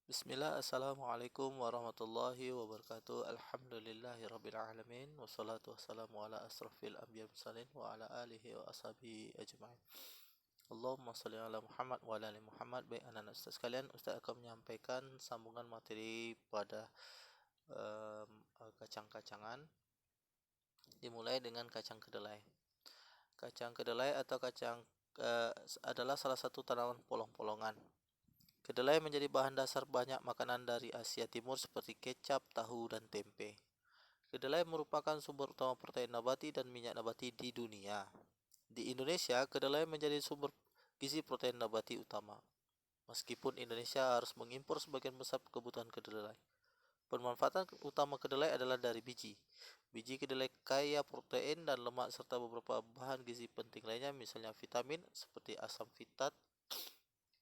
Bismillah, Assalamualaikum warahmatullahi wabarakatuh. Alhamdulillahirrabbilalamin. Wassalatu wassalamu ala asrafil anbiya mursalin wa ala alihi wa ashabihi ajma'in. Allahumma salli ala Muhammad wa ala ali Muhammad. Baik anak-anak ustaz sekalian, Ustaz akan menyampaikan sambungan materi pada kacang-kacangan, dimulai dengan kacang kedelai. Kacang kedelai atau kacang adalah salah satu tanaman polong-polongan. Kedelai menjadi bahan dasar banyak makanan dari Asia Timur seperti kecap, tahu, dan tempe. Kedelai merupakan sumber utama protein nabati dan minyak nabati di dunia. Di Indonesia, kedelai menjadi sumber gizi protein nabati utama. Meskipun Indonesia harus mengimpor sebagian besar kebutuhan kedelai. Pemanfaatan utama kedelai adalah dari biji. Biji kedelai kaya protein dan lemak serta beberapa bahan gizi penting lainnya, misalnya vitamin seperti asam fitat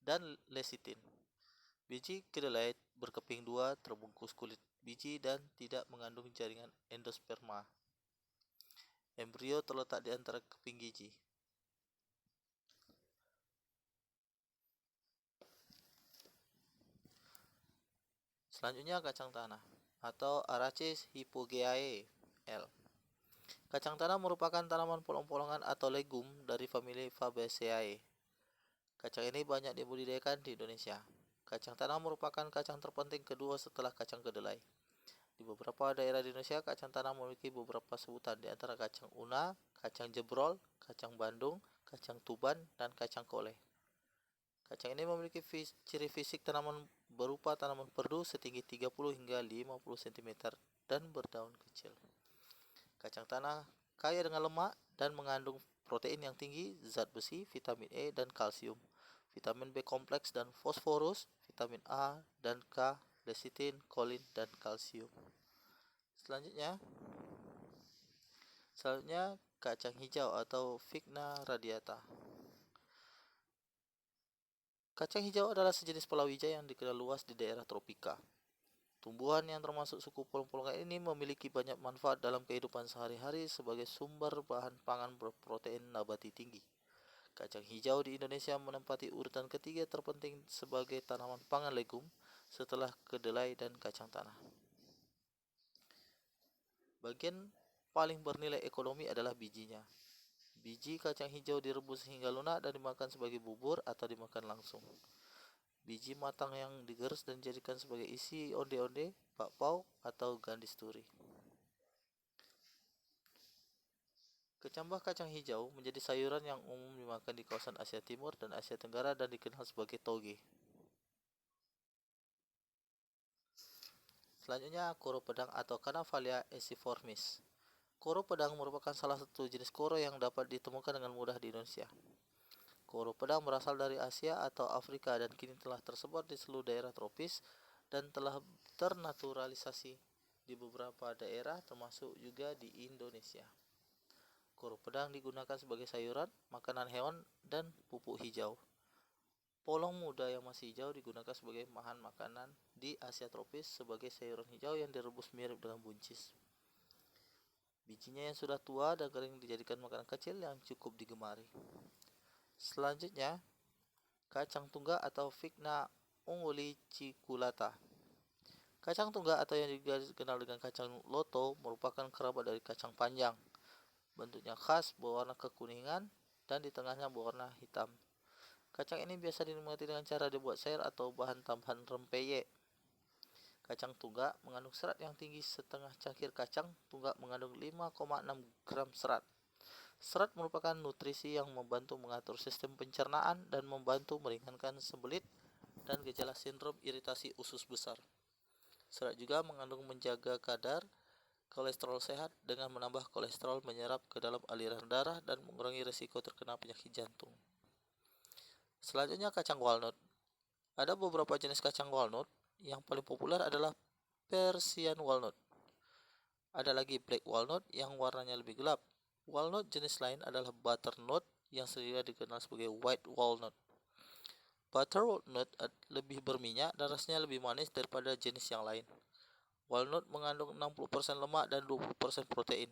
dan lecitin. Biji kedelai berkeping dua, terbungkus kulit biji dan tidak mengandung jaringan endosperma. Embrio terletak di antara keping biji. Selanjutnya kacang tanah atau Aracis hypogeae L. Kacang tanah merupakan tanaman polong-polongan atau legum dari famili Fabaceae. Kacang ini banyak dibudidayakan di Indonesia. Kacang tanah merupakan kacang terpenting kedua setelah kacang kedelai. Di beberapa daerah di Indonesia, kacang tanah memiliki beberapa sebutan, di antara kacang una, kacang jebrol, kacang Bandung, kacang tuban, dan kacang kole. Kacang ini memiliki ciri fisik tanaman berupa tanaman perdu setinggi 30 hingga 50 cm dan berdaun kecil. Kacang tanah kaya dengan lemak dan mengandung protein yang tinggi, zat besi, vitamin E dan kalsium, vitamin B kompleks dan fosforus, vitamin A dan K, lecitin, kolin, dan kalsium. Selanjutnya kacang hijau atau Vigna radiata. Kacang hijau adalah sejenis palawija yang dikenal luas di daerah tropika. Tumbuhan yang termasuk suku polong-polongan ini memiliki banyak manfaat dalam kehidupan sehari-hari sebagai sumber bahan pangan berprotein nabati tinggi. Kacang hijau di Indonesia menempati urutan ketiga terpenting sebagai tanaman pangan legum setelah kedelai dan kacang tanah. Bagian paling bernilai ekonomi adalah bijinya. Biji kacang hijau direbus hingga lunak dan dimakan sebagai bubur atau dimakan langsung. Biji matang yang digerus dan dijadikan sebagai isi onde-onde, bakpao, atau gandis turi. Kecambah kacang hijau menjadi sayuran yang umum dimakan di kawasan Asia Timur dan Asia Tenggara dan dikenal sebagai toge. Selanjutnya, koro pedang atau Canavallia acidiformis. Koro pedang merupakan salah satu jenis koro yang dapat ditemukan dengan mudah di Indonesia. Koro pedang berasal dari Asia atau Afrika dan kini telah tersebar di seluruh daerah tropis dan telah ternaturalisasi di beberapa daerah termasuk juga di Indonesia. Koro pedang digunakan sebagai sayuran, makanan hewan, dan pupuk hijau. Polong muda yang masih hijau digunakan sebagai bahan makanan di Asia tropis sebagai sayuran hijau yang direbus mirip dengan buncis. Bijinya yang sudah tua dan kering dijadikan makanan kecil yang cukup digemari. Selanjutnya, kacang tunggak atau Vigna unguliciculata. Kacang tunggak atau yang dikenal dengan kacang loto merupakan kerabat dari kacang panjang. Bentuknya khas, berwarna kekuningan, dan di tengahnya berwarna hitam. Kacang ini biasa dinikmati dengan cara dibuat sayur atau bahan tambahan rempeyek. Kacang tunggak mengandung serat yang tinggi. Setengah cangkir kacang tunggak mengandung 5,6 gram serat. Serat merupakan nutrisi yang membantu mengatur sistem pencernaan dan membantu meringankan sembelit dan gejala sindrom iritasi usus besar. Serat juga mengandung menjaga kadar kolesterol sehat dengan menambah kolesterol menyerap ke dalam aliran darah dan mengurangi risiko terkena penyakit jantung. Selanjutnya kacang walnut. Ada beberapa jenis kacang walnut, yang paling populer adalah Persian walnut. Ada lagi black walnut yang warnanya lebih gelap. Walnut jenis lain adalah butternut yang sering dikenal sebagai white walnut. Butternut lebih berminyak dan rasanya lebih manis daripada jenis yang lain. Walnut mengandung 60% lemak dan 20% protein.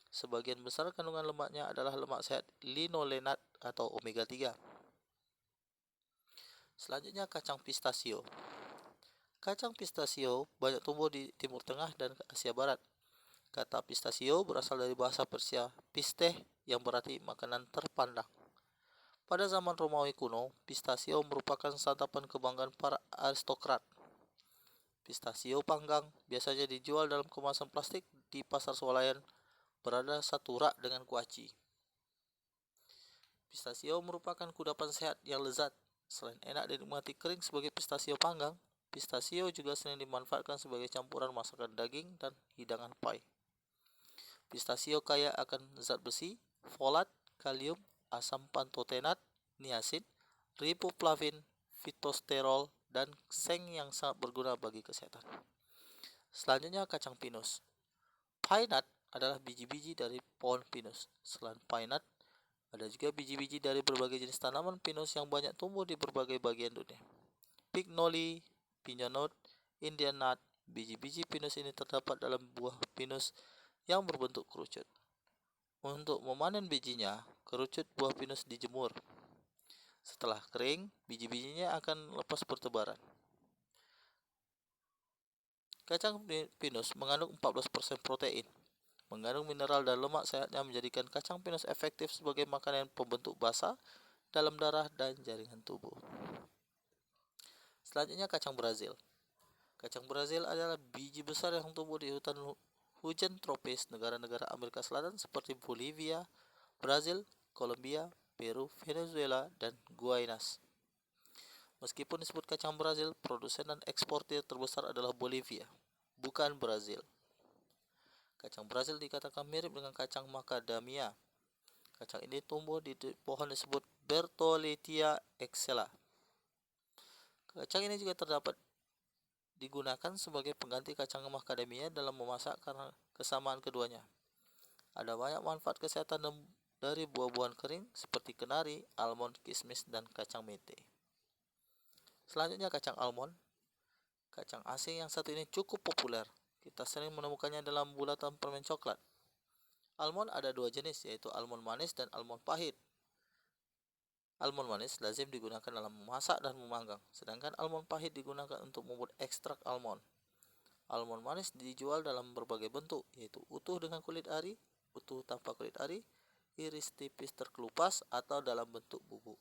Sebagian besar kandungan lemaknya adalah lemak sehat linolenat atau omega 3. Selanjutnya kacang pistachio. Kacang pistasio banyak tumbuh di Timur Tengah dan Asia Barat. Kata pistasio berasal dari bahasa Persia pisteh yang berarti makanan terpandang. Pada zaman Romawi kuno, pistasio merupakan santapan kebanggaan para aristokrat. Pistasio panggang biasanya dijual dalam kemasan plastik di pasar swalayan berada satu rak dengan kuaci. Pistasio merupakan kudapan sehat yang lezat. Selain enak dinikmati kering sebagai pistasio panggang, pistasio juga sering dimanfaatkan sebagai campuran masakan daging dan hidangan pie. Pistasio kaya akan zat besi, folat, kalium, asam pantotenat, niacin, riboflavin, fitosterol, dan seng yang sangat berguna bagi kesehatan. Selanjutnya kacang pinus. Pine nut adalah biji-biji dari pohon pinus. Selain pine nut, ada juga biji-biji dari berbagai jenis tanaman pinus yang banyak tumbuh di berbagai bagian dunia. Pignoli, piñon nut, Indian nut, biji-biji pinus ini terdapat dalam buah pinus yang berbentuk kerucut. Untuk memanen bijinya, kerucut buah pinus dijemur. Setelah kering, biji-bijinya akan lepas bertebaran. Kacang pinus mengandung 14% protein. Mengandung mineral dan lemak sehatnya menjadikan kacang pinus efektif sebagai makanan pembentuk basa dalam darah dan jaringan tubuh. Selanjutnya kacang Brazil. Kacang Brazil adalah biji besar yang tumbuh di hutan hujan tropis negara-negara Amerika Selatan seperti Bolivia, Brazil, Kolombia, Peru, Venezuela, dan Guainas. Meskipun disebut kacang Brazil, produsen dan eksportir terbesar adalah Bolivia, bukan Brazil. Kacang Brazil dikatakan mirip dengan kacang macadamia. Kacang ini tumbuh di pohon disebut Bertholletia excella. Kacang ini juga terdapat digunakan sebagai pengganti kacang macadamia dalam memasak karena kesamaan keduanya. Ada banyak manfaat kesehatan dari buah-buahan kering seperti kenari, almond, kismis, dan kacang mete. Selanjutnya kacang almond. Kacang asing yang satu ini cukup populer. Kita sering menemukannya dalam bulatan permen coklat. Almond ada dua jenis, yaitu almond manis dan almond pahit. Almond manis lazim digunakan dalam memasak dan memanggang, sedangkan almond pahit digunakan untuk membuat ekstrak almond. Almond manis dijual dalam berbagai bentuk, yaitu utuh dengan kulit ari, utuh tanpa kulit ari, iris tipis terkelupas, atau dalam bentuk bubuk.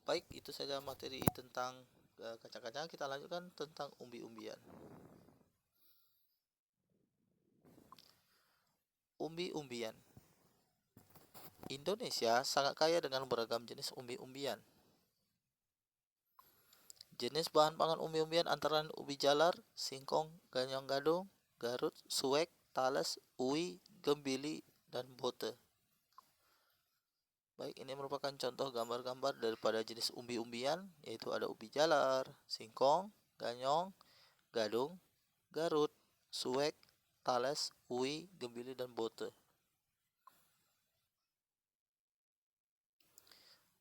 Baik, itu saja materi tentang kacang-kacang. Kita lanjutkan tentang umbi-umbian. Umbi-umbian. Indonesia sangat kaya dengan beragam jenis umbi-umbian. Jenis bahan pangan umbi-umbian antara ubi jalar, singkong, ganyong gadung, garut, suwek, talas, uwi, gembili, dan bote. Baik, ini merupakan contoh gambar-gambar daripada jenis umbi-umbian, yaitu ada ubi jalar, singkong, ganyong, gadung, garut, suwek, talas, uwi, gembili, dan bote.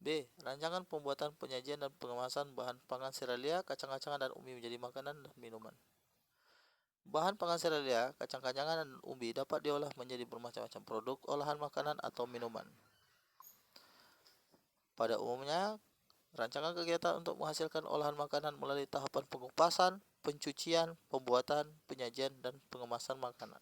B. Rancangan pembuatan, penyajian, dan pengemasan bahan pangan serealia, kacang-kacangan, dan umbi menjadi makanan dan minuman. Bahan pangan serealia, kacang-kacangan, dan umbi dapat diolah menjadi bermacam-macam produk olahan makanan atau minuman. Pada umumnya, rancangan kegiatan untuk menghasilkan olahan makanan melalui tahapan pengupasan, pencucian, pembuatan, penyajian, dan pengemasan makanan.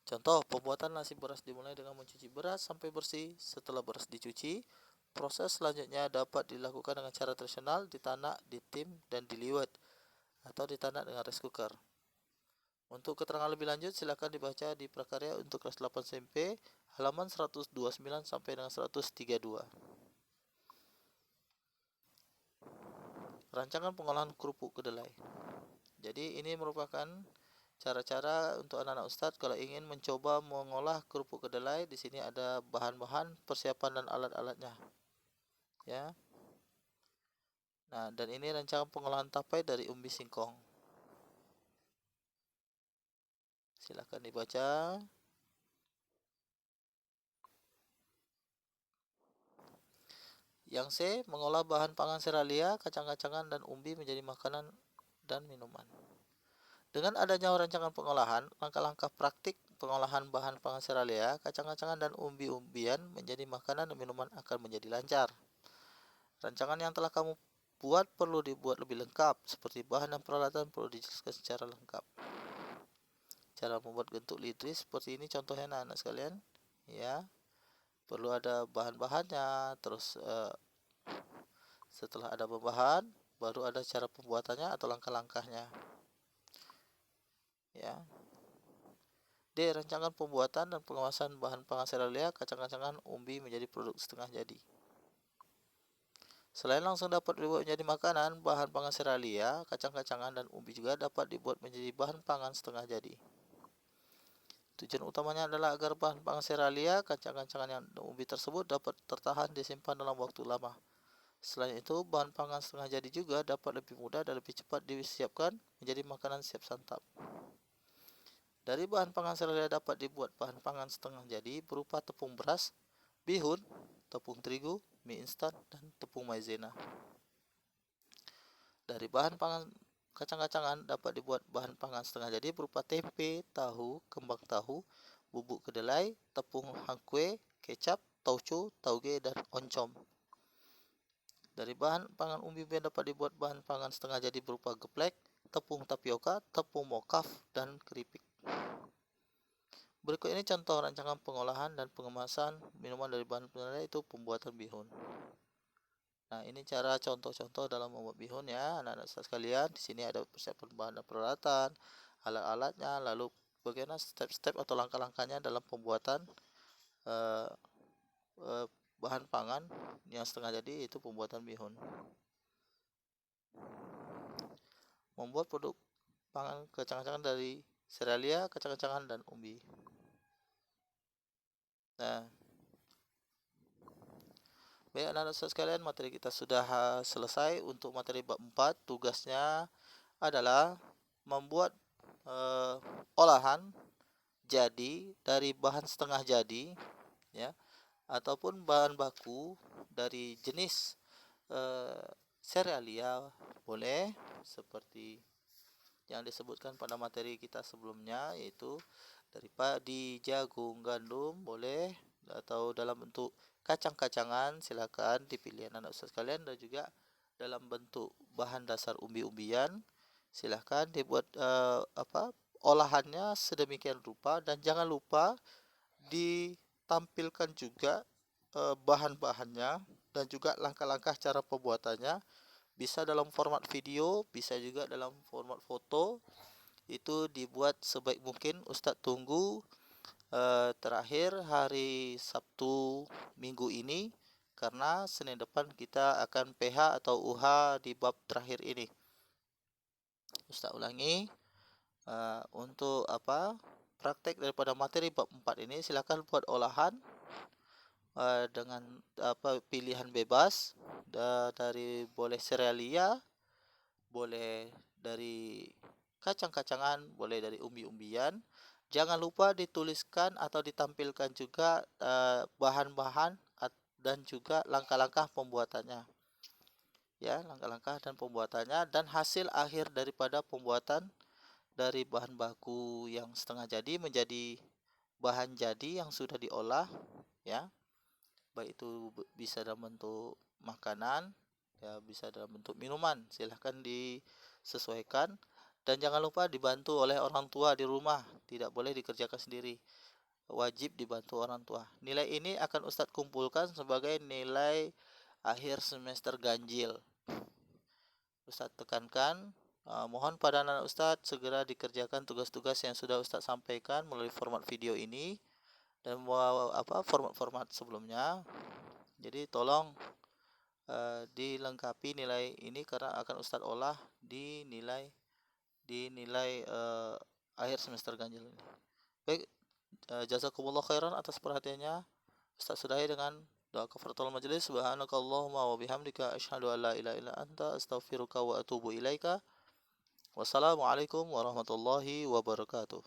Contoh, pembuatan nasi beras dimulai dengan mencuci beras sampai bersih. Setelah beras dicuci, proses selanjutnya dapat dilakukan dengan cara tradisional, ditanak, ditim, dan diliwet, atau ditanak dengan rice cooker. Untuk keterangan lebih lanjut, silakan dibaca di prakarya untuk kelas 8 SMP, halaman 129 sampai dengan 132. Rancangan pengolahan kerupuk kedelai. Jadi ini merupakan cara-cara untuk anak-anak Ustadz kalau ingin mencoba mengolah kerupuk kedelai. Di sini ada bahan-bahan, persiapan, dan alat-alatnya. Ya. Nah, dan ini rancangan pengolahan tapai dari umbi singkong. Silakan dibaca. Yang C, mengolah bahan pangan serealia, kacang-kacangan, dan umbi menjadi makanan dan minuman. Dengan adanya rancangan pengolahan, langkah-langkah praktik pengolahan bahan pangan serealia, kacang-kacangan, dan umbi-umbian menjadi makanan dan minuman akan menjadi lancar. Rancangan yang telah kamu perlu dibuat lebih lengkap, seperti bahan dan peralatan perlu dijelaskan secara lengkap. Cara membuat gentuk lidri seperti ini contohnya anak-anak sekalian, ya. Perlu ada bahan-bahannya, terus setelah ada bahan, baru ada cara pembuatannya atau langkah-langkahnya, ya. D. Rancangan pembuatan dan pengemasan bahan pangan serealia, kacang-kacangan, umbi menjadi produk setengah jadi. Selain langsung dapat dibuat menjadi makanan, bahan pangan serealia, kacang-kacangan, dan umbi juga dapat dibuat menjadi bahan pangan setengah jadi. Tujuan utamanya adalah agar bahan pangan serealia, kacang-kacangan, dan umbi tersebut dapat tertahan disimpan dalam waktu lama. Selain itu, bahan pangan setengah jadi juga dapat lebih mudah dan lebih cepat disiapkan menjadi makanan siap santap. Dari bahan pangan serealia dapat dibuat bahan pangan setengah jadi berupa tepung beras, bihun, tepung terigu, mie instan, dan tepung maizena. Dari bahan pangan kacang-kacangan dapat dibuat bahan pangan setengah jadi berupa tempe, tahu, kembang tahu, bubuk kedelai, tepung hangkwe, kecap, tauco, tauge, dan oncom. Dari bahan pangan umbi dapat dibuat bahan pangan setengah jadi berupa geplek, tepung tapioka, tepung mokaf, dan keripik. Berikut ini contoh rancangan pengolahan dan pengemasan minuman dari bahan penyedap, itu pembuatan bihun. Nah, ini cara contoh-contoh dalam membuat bihun ya, anak-anak sekalian. Di sini ada persiapan bahan dan peralatan, alat-alatnya, lalu bagaimana step-step atau langkah-langkahnya dalam pembuatan bahan pangan yang setengah jadi, itu pembuatan bihun. Membuat produk pangan kacang-kacangan dari serealia, kacang-kacangan, dan umbi. Nah, baik anak-anak sekalian, materi kita sudah selesai. Untuk materi bab 4, tugasnya adalah membuat olahan jadi dari bahan setengah jadi, ya, ataupun bahan baku dari jenis serealia boleh, seperti yang disebutkan pada materi kita sebelumnya, yaitu dari padi, jagung, gandum boleh, atau dalam bentuk kacang-kacangan silakan dipilih anak-anak sekalian, dan juga dalam bentuk bahan dasar umbi-umbian silahkan dibuat olahannya sedemikian rupa, dan jangan lupa ditampilkan juga bahan-bahannya dan juga langkah-langkah cara pembuatannya. Bisa dalam format video, bisa juga dalam format foto. Itu dibuat sebaik mungkin. Ustadz tunggu terakhir hari Sabtu minggu ini, karena Senin depan kita akan PH atau UH di bab terakhir ini. Ustadz ulangi, untuk praktek daripada materi bab 4 ini, silakan buat olahan dengan pilihan bebas, dari boleh serealia, boleh dari kacang-kacangan, boleh dari umbi-umbian. Jangan lupa dituliskan atau ditampilkan juga bahan-bahan dan juga langkah-langkah pembuatannya, ya, langkah-langkah dan pembuatannya, dan hasil akhir daripada pembuatan dari bahan baku yang setengah jadi menjadi bahan jadi yang sudah diolah, ya, baik itu bisa dalam bentuk makanan, ya, bisa dalam bentuk minuman, silahkan disesuaikan. Dan jangan lupa dibantu oleh orang tua di rumah, tidak boleh dikerjakan sendiri, wajib dibantu orang tua. Nilai ini akan Ustadz kumpulkan sebagai nilai akhir semester ganjil. Ustadz tekankan, mohon pada anak Ustadz segera dikerjakan tugas-tugas yang sudah Ustadz sampaikan melalui format video ini dan format-format sebelumnya. Jadi tolong dilengkapi nilai ini, karena akan Ustadz olah di nilai akhir semester ganjil ini. Baik, jazakumullah khairan atas perhatiannya. Ustadz sudahi dengan doa kafaratul majelis. Subhanakallahumma wa bihamdika asyhadu an la ilaha illa anta astaghfiruka wa atubu ilaika. Wassalamualaikum warahmatullahi wabarakatuh.